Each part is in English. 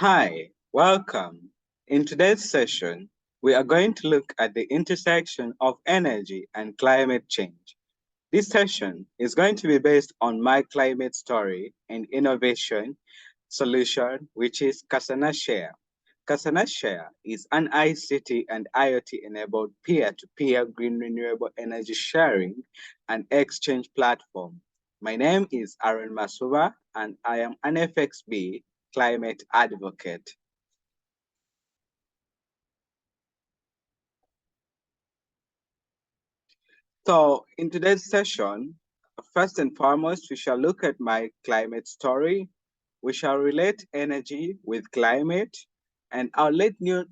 Hi, welcome. In today's session, we are going to look at the intersection of energy and climate change. This session is going to be based on my climate story and innovation solution, which is Kasana Share. Kasana Share is an ICT and IoT enabled peer to peer green renewable energy sharing and exchange platform. My name is Aaron Masuba, and I am an FXB climate advocate. So, in today's session, first and foremost, we shall look at my climate story. We shall relate energy with climate, and I'll let you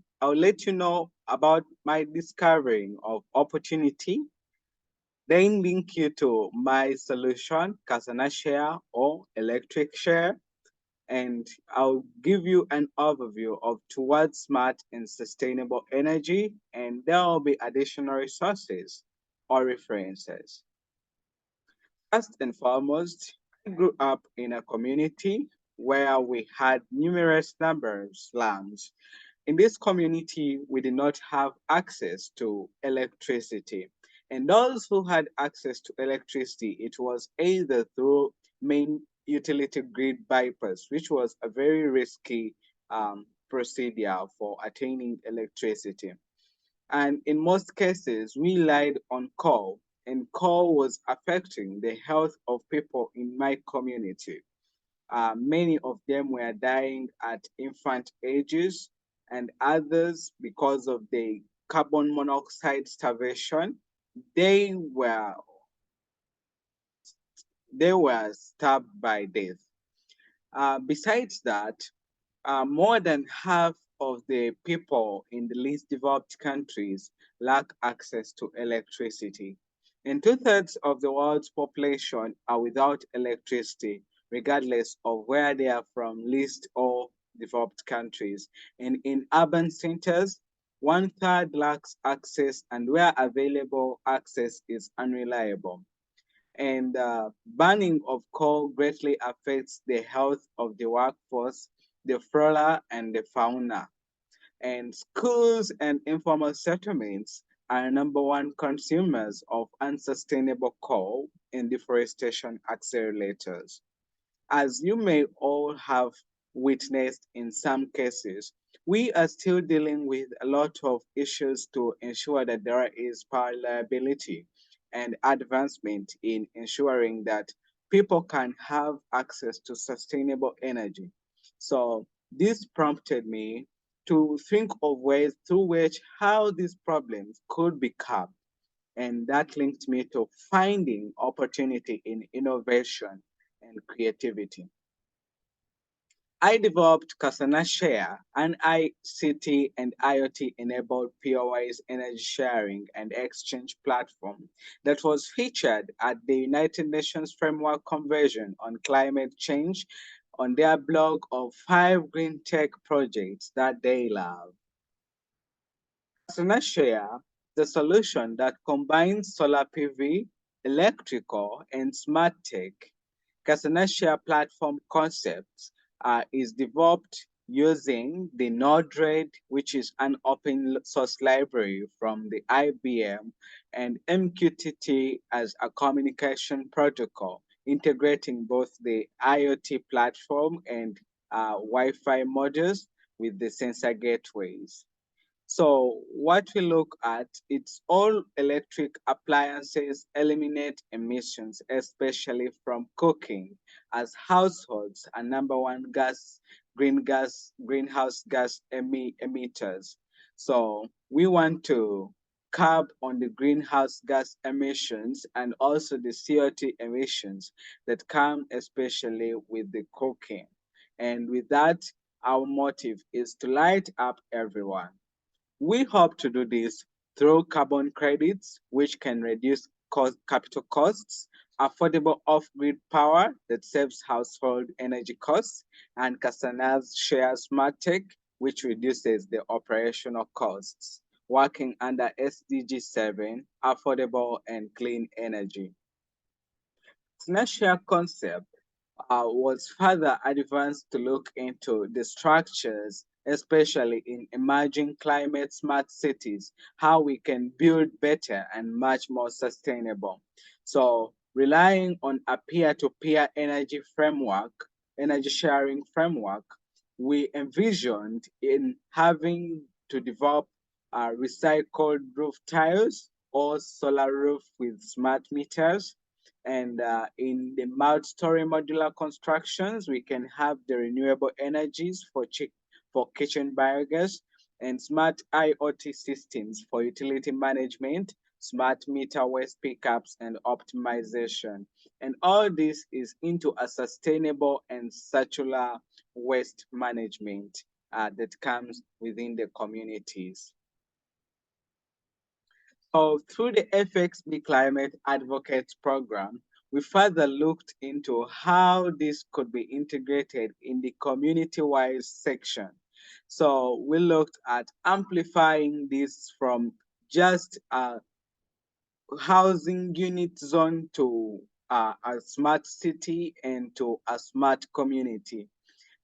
know about my discovering of opportunity, then link you to my solution, Kasana Share or Electric Share, and I'll give you an overview of towards smart and sustainable energy, and there will be additional resources or references. First and foremost, I grew up in a community where we had numerous numbers of slums. In this community, we did not have access to electricity. And those who had access to electricity, it was either through main utility grid bypass, which was a very risky procedure for attaining electricity. And in most cases, we relied on coal, and coal was affecting the health of people in my community. Many of them were dying at infant ages, and others, because of the carbon monoxide starvation, they were they were stabbed by death. Besides that, more than half of the people in the least developed countries lack access to electricity. And two-thirds of the world's population are without electricity, regardless of where they are from, least or developed countries. And in urban centers, one-third lacks access, and where available access is unreliable. And banning of coal greatly affects the health of the workforce, the flora, and the fauna. And schools and informal settlements are number one consumers of unsustainable coal and deforestation accelerators. As you may all have witnessed in some cases, we are still dealing with a lot of issues to ensure that there is power reliability and advancement in ensuring that people can have access to sustainable energy. So this prompted me to think of ways through which how these problems could be curbed. And that linked me to finding opportunity in innovation and creativity. I developed Kasana Share, an ICT and IoT enabled POI's energy sharing and exchange platform that was featured at the United Nations Framework Convention on Climate Change on their blog of 5 green tech projects that they love. Kasana Share, the solution that combines solar PV, electrical, and smart tech. Kasana Share platform concepts is developed using the Node-RED, which is an open source library from the IBM, and MQTT as a communication protocol, integrating both the IoT platform and Wi-Fi modules with the sensor gateways. So what we look at, it's all electric appliances eliminate emissions, especially from cooking, as households are number one greenhouse gas emitters. So we want to curb on the greenhouse gas emissions and also the CO2 emissions that come especially with the cooking. And with that, our motive is to light up everyone. We hope to do this through carbon credits, which can reduce capital costs, affordable off-grid power that saves household energy costs, and Kasana's Share Smart Tech, which reduces the operational costs, working under SDG 7, affordable and clean energy. Kasana Share concept was further advanced to look into the structures, especially in emerging climate smart cities, how we can build better and much more sustainable. So, relying on a peer to peer energy sharing framework, we envisioned in having to develop recycled roof tiles or solar roof with smart meters, and in the multi-story modular constructions, we can have the renewable energies for kitchen biogas and smart IoT systems for utility management, smart meter waste pickups, and optimization. And all this is into a sustainable and circular waste management that comes within the communities. So, through the FXB Climate Advocates Program, we further looked into how this could be integrated in the community wise section. So, we looked at amplifying this from just a housing unit zone to a smart city and to a smart community.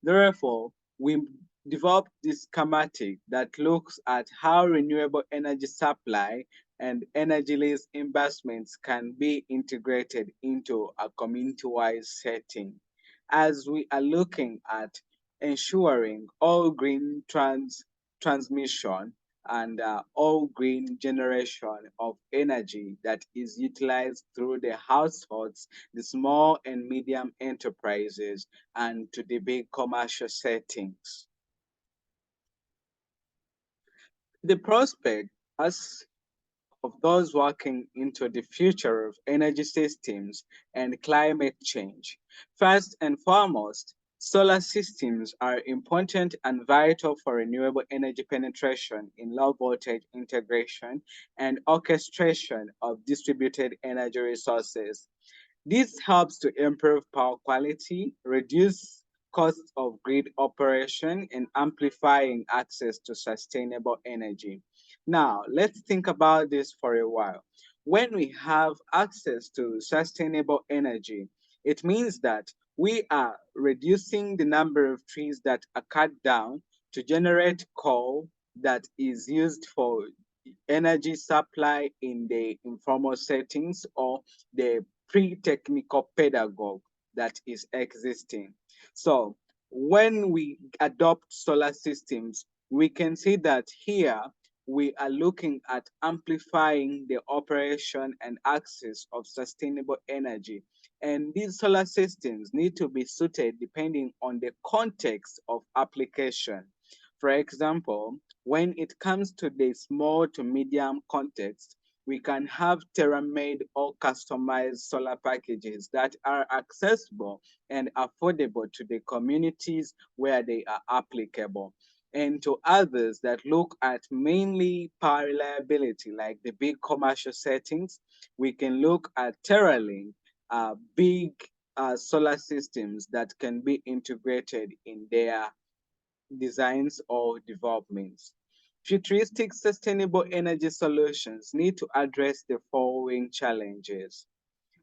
Therefore, we developed this schematic that looks at how renewable energy supply and energy lease investments can be integrated into a community-wide setting. As we are looking at ensuring all green transmission and all green generation of energy that is utilized through the households, the small and medium enterprises, and to the big commercial settings. The prospect as of those working into the future of energy systems and climate change. First and foremost, solar systems are important and vital for renewable energy penetration in low voltage integration and orchestration of distributed energy resources. This helps to improve power quality, reduce costs of grid operation, and amplifying access to sustainable energy. Now, let's think about this for a while. When we have access to sustainable energy, it means that we are reducing the number of trees that are cut down to generate coal that is used for energy supply in the informal settings or the pre-technical pedagogue that is existing. So when we adopt solar systems, we can see that here we are looking at amplifying the operation and access of sustainable energy. And these solar systems need to be suited depending on the context of application. For example, when it comes to the small to medium context, we can have tailor-made or customized solar packages that are accessible and affordable to the communities where they are applicable. And to others that look at mainly power reliability, like the big commercial settings, we can look at Terralink, big solar systems that can be integrated in their designs or developments. Futuristic sustainable energy solutions need to address the following challenges: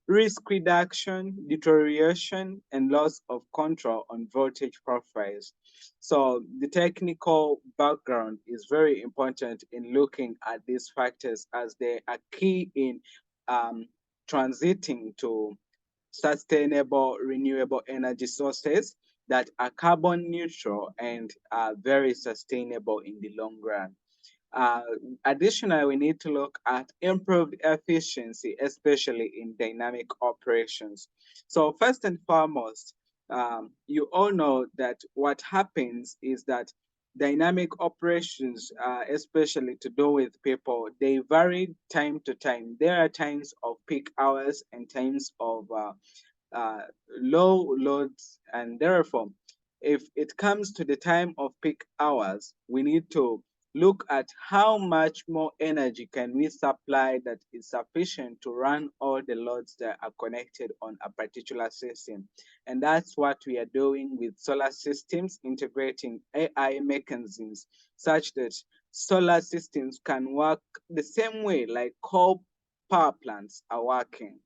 risk reduction, deterioration, and loss of control on voltage profiles. So the technical background is very important in looking at these factors as they are key in um, transiting to sustainable renewable energy sources that are carbon neutral and are very sustainable in the long run. Uh, Additionally, we need to look at improved efficiency, especially in dynamic operations. So, first and foremost, you all know that what happens is that dynamic operations, especially to do with people, they vary time to time. There are times of peak hours and times of uh, low loads, and therefore, if it comes to the time of peak hours, we need to look at how much more energy can we supply that is sufficient to run all the loads that are connected on a particular system. And that's what we are doing with solar systems, integrating AI mechanisms such that solar systems can work the same way like coal power plants are working.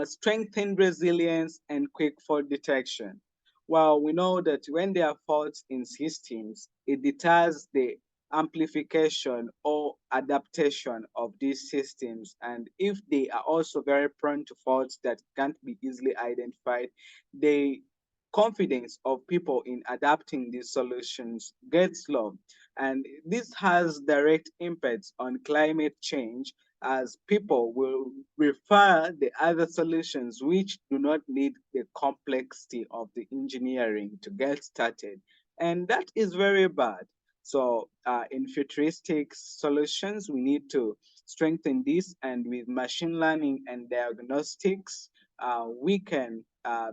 strengthen resilience and quick fault detection. Well, we know that when there are faults in systems, it deters the amplification or adaptation of these systems. And if they are also very prone to faults that can't be easily identified, the confidence of people in adapting these solutions gets low. And this has direct impacts on climate change as people will prefer the other solutions which do not need the complexity of the engineering to get started. And that is very bad. So, in futuristic solutions, we need to strengthen this, and with machine learning and diagnostics, we can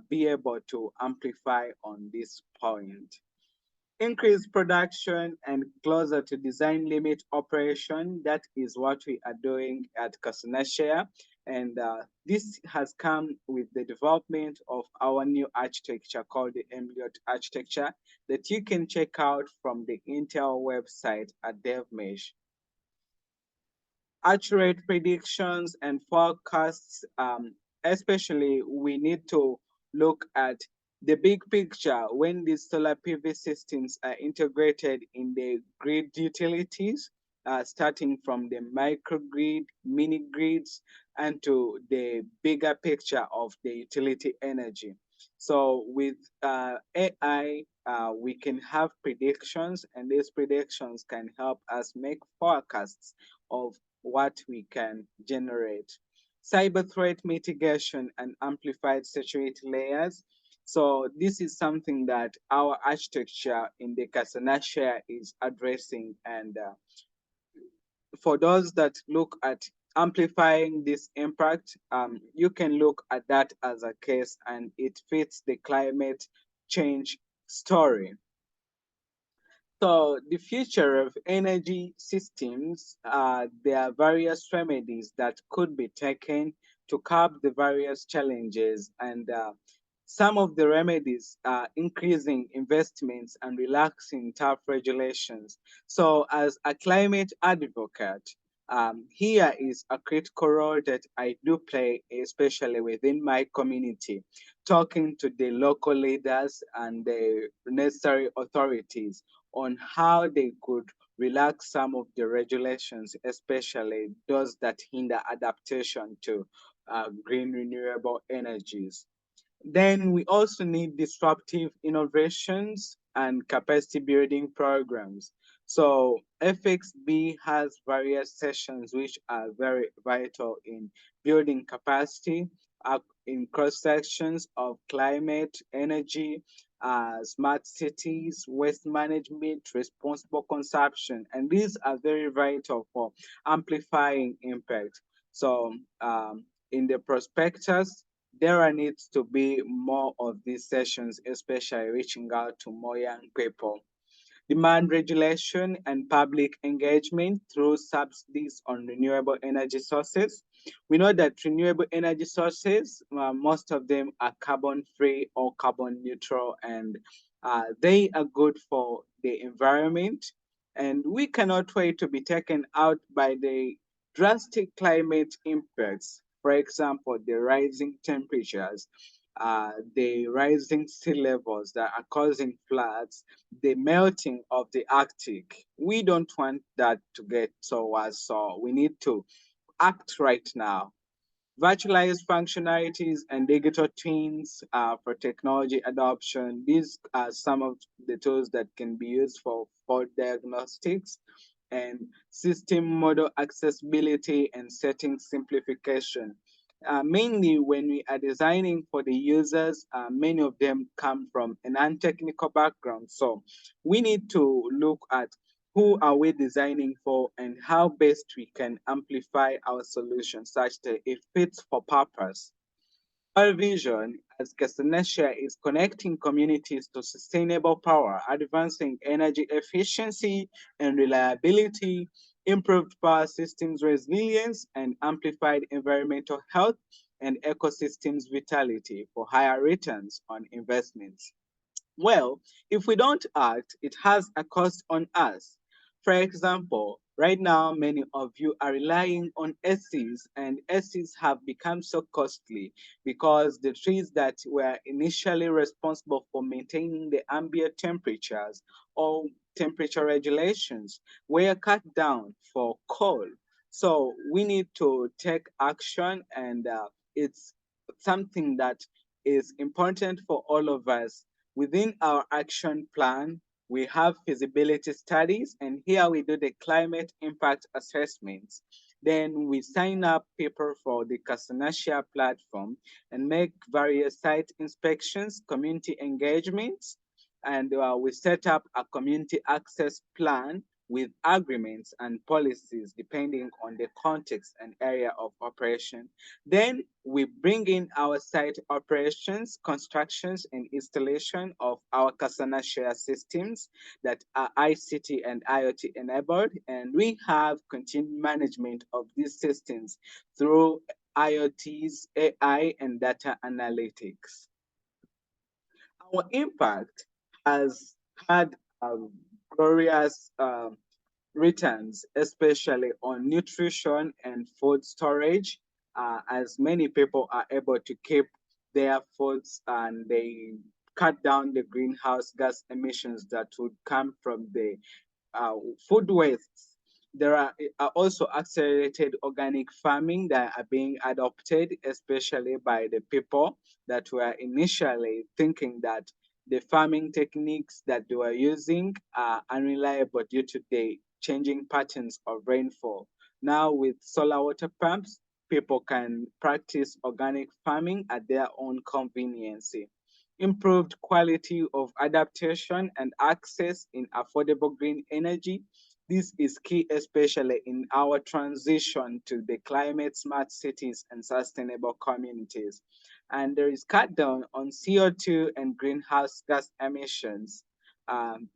be able to amplify on this point. Increase production and closer to design limit operation. That is what we are doing at Casanashare. And this has come with the development of our new architecture called the Emliot architecture that you can check out from the Intel website at DevMesh. Accurate predictions and forecasts, especially we need to look at the big picture when these solar PV systems are integrated in the grid utilities, starting from the microgrid, mini grids, and to the bigger picture of the utility energy. So with AI, we can have predictions, and these predictions can help us make forecasts of what we can generate. Cyber threat mitigation and amplified security layers. So this is something that our architecture in the Casanashare is addressing. And for those that look at amplifying this impact, you can look at that as a case and it fits the climate change story. So the future of energy systems, there are various remedies that could be taken to curb the various challenges, and some of the remedies are increasing investments and relaxing tough regulations. So as a climate advocate, here is a critical role that I do play, especially within my community, talking to the local leaders and the necessary authorities on how they could relax some of the regulations, especially those that hinder adaptation to green renewable energies. Then we also need disruptive innovations and capacity building programs. So FXB has various sessions which are very vital in building capacity in cross sections of climate, energy, smart cities, waste management, responsible consumption. And these are very vital for amplifying impact. So in the prospectus, there needs to be more of these sessions, especially reaching out to more young people. Demand regulation and public engagement through subsidies on renewable energy sources. We know that renewable energy sources, most of them are carbon free or carbon neutral, and they are good for the environment. And we cannot wait to be taken out by the drastic climate impacts. For example, the rising temperatures, the rising sea levels that are causing floods, the melting of the Arctic. We don't want that to get so worse, so we need to act right now. Virtualized functionalities and digital twins for technology adoption. These are some of the tools that can be used for fault diagnostics and system model accessibility and setting simplification. Mainly when we are designing for the users, many of them come from a non-technical background. So we need to look at who are we designing for and how best we can amplify our solution such that it fits for purpose. Our vision as Castanesia is connecting communities to sustainable power, advancing energy efficiency and reliability, improved power systems resilience, and amplified environmental health and ecosystems vitality for higher returns on investments. Well, if we don't act, it has a cost on us. For example, Right now, many of you are relying on ACs, and ACs have become so costly because the trees that were initially responsible for maintaining the ambient temperatures or temperature regulations were cut down for coal. So we need to take action, and it's something that is important for all of us. Within our action plan, we have feasibility studies, and here we do the climate impact assessments. Then we sign up people for the Casanashia platform and make various site inspections, community engagements, and we set up a community access plan with agreements and policies depending on the context and area of operation. Then we bring in our site operations, constructions, and installation of our Kasana share systems that are ICT and IoT enabled. And we have continued management of these systems through IoTs, AI, and data analytics. Our impact has had glorious returns, especially on nutrition and food storage, as many people are able to keep their foods and they cut down the greenhouse gas emissions that would come from the uh, food waste. There are also accelerated organic farming that are being adopted, especially by the people that were initially thinking that the farming techniques that they were using are unreliable due to the changing patterns of rainfall. Now, with solar water pumps, people can practice organic farming at their own convenience. Improved quality of adaptation and access in affordable green energy. This is key, especially in our transition to the climate smart cities and sustainable communities. And there is cut down on CO2 and greenhouse gas emissions,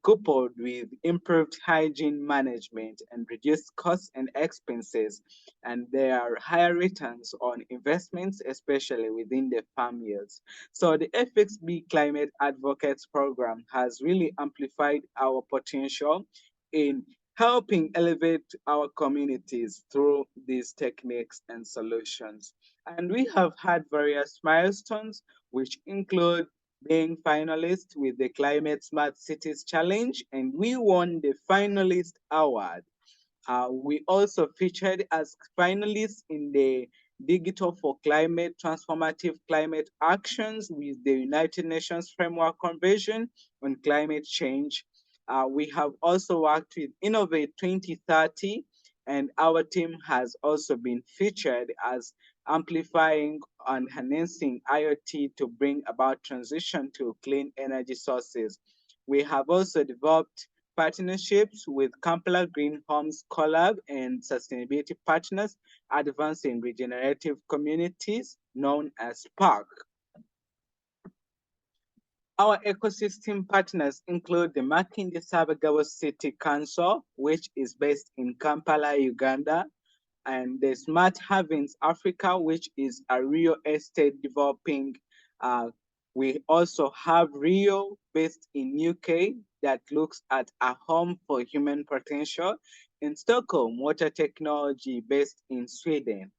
coupled with improved hygiene management and reduced costs and expenses. And there are higher returns on investments, especially within the farm yields. So the FXB Climate Advocates Program has really amplified our potential in helping elevate our communities through these techniques and solutions. And we have had various milestones, which include being finalists with the Climate Smart Cities Challenge, and we won the finalist award. We also featured as finalists in the Digital for Climate Transformative Climate Actions with the United Nations Framework Convention on Climate Change. We have also worked with Innovate 2030, and our team has also been featured as amplifying and enhancing IoT to bring about transition to clean energy sources. We have also developed partnerships with Kampala Green Homes Collab and sustainability partners advancing regenerative communities known as PARC. Our ecosystem partners include the Makinde Sabagabo City Council, which is based in Kampala, Uganda, and the Smart Havens Africa, which is a real estate developing. Uh, we also have Rio based in UK that looks at a home for human potential. In Stockholm, Water Technology based in Sweden.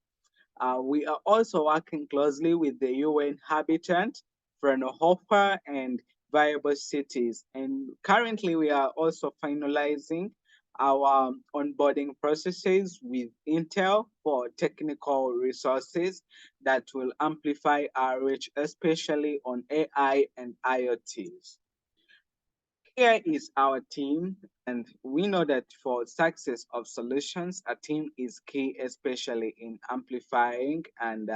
We are also working closely with the UN Habitat, Fraunhofer, and Viable Cities. And currently, we are also finalizing our onboarding processes with Intel for technical resources that will amplify our reach, especially on AI and IoTs. Here is our team, and we know that for success of solutions, a team is key, especially in amplifying and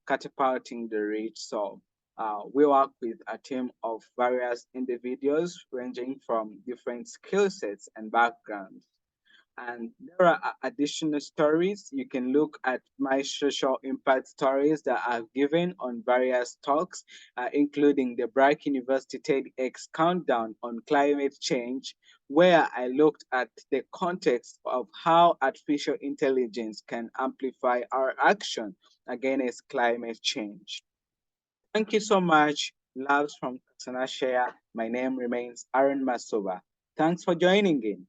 catapulting the reach. So we work with a team of various individuals ranging from different skill sets and backgrounds. And there are additional stories. You can look at my social impact stories that I've given on various talks, including the Bright University TEDx Countdown on Climate Change, where I looked at the context of how artificial intelligence can amplify our action against climate change. Thank you so much. Loves from Sanashaya. My name remains Aaron Masuba. Thanks for joining in.